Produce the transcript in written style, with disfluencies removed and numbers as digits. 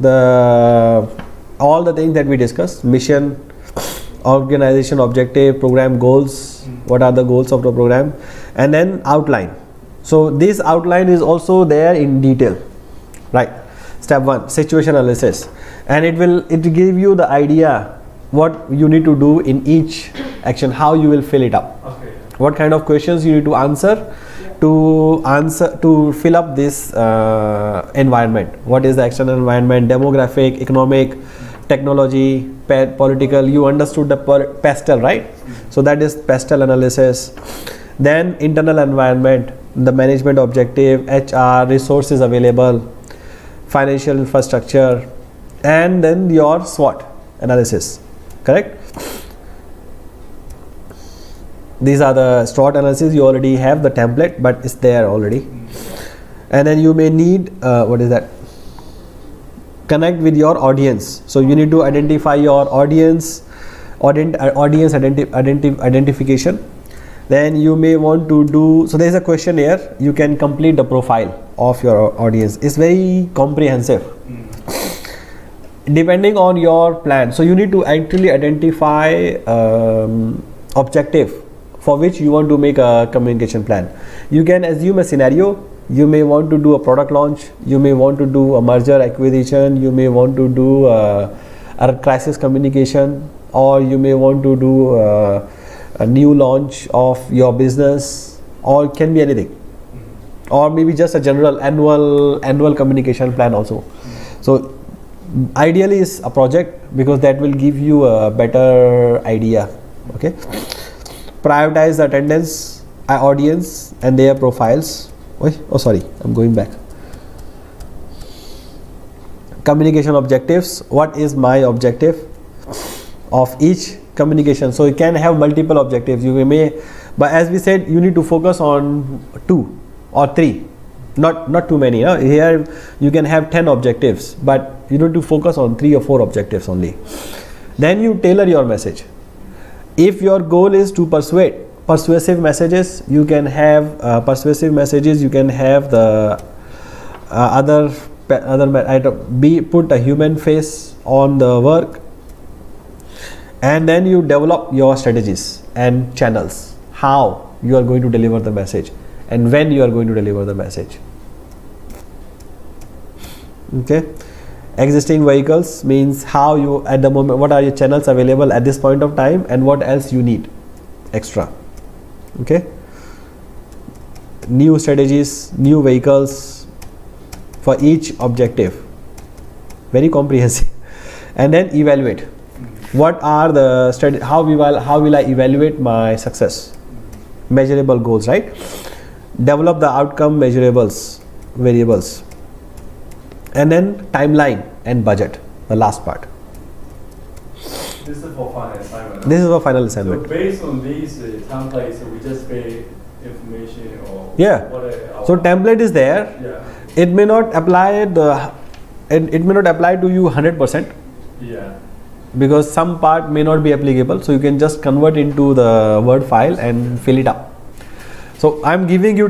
the all the things that we discussed: mission, organization objective, program goals, what are the goals of the program, and then outline. So this outline is also there in detail, right? Step 1, situation analysis, and it will give you the idea what you need to do in each action, how you will fill it up, what kind of questions you need to answer to fill up this environment. What is the external environment, demographic, economic, technology, political. You understood the PESTEL, right? So that is PESTEL analysis. Then internal environment, the management objective, HR, resources available, financial infrastructure, and then your SWOT analysis, correct? These are the SWOT analysis. You already have the template, but it's there already. And then you may need what is that? Connect with your audience. So you need to identify your audience identification. Then you may want to do, so there is a question here, you can complete the profile of your audience. It's very comprehensive depending on your plan. So you need to actually identify objective for which you want to make a communication plan. You can assume a scenario. You may want to do a product launch, you may want to do a merger acquisition, you may want to do a crisis communication, or you may want to do a new launch of your business, or it can be anything, or maybe just a general annual communication plan also. So ideally is a project, because that will give you a better idea. Okay, prioritize the attendance, audience and their profiles. Oh sorry, I'm going back. Communication objectives. What is my objective of each communication? So you can have multiple objectives. You may, but as we said, you need to focus on 2 or 3, not too many. Here you can have 10 objectives, but you need to focus on 3 or 4 objectives only. Then you tailor your message. If your goal is to persuasive messages, you can have persuasive messages. You can have the put a human face on the work, and then you develop your strategies and channels, how you are going to deliver the message and when you are going to deliver the message. Okay, existing vehicles means how you, at the moment, what are your channels available at this point of time and what else you need extra. Okay, new strategies, new vehicles for each objective, very comprehensive. And then evaluate. What are the strategies? How will I evaluate my success? Measurable goals, right? Develop the outcome measurables, variables. And then timeline and budget, the last part. This is for final assignment. This is for final assignment. So based on these templates, we just pay information or yeah. So template is there. Yeah. It may not apply it may not apply to you 100%. Yeah. Because some part may not be applicable. So you can just convert into the Word file and fill it up. So I'm giving you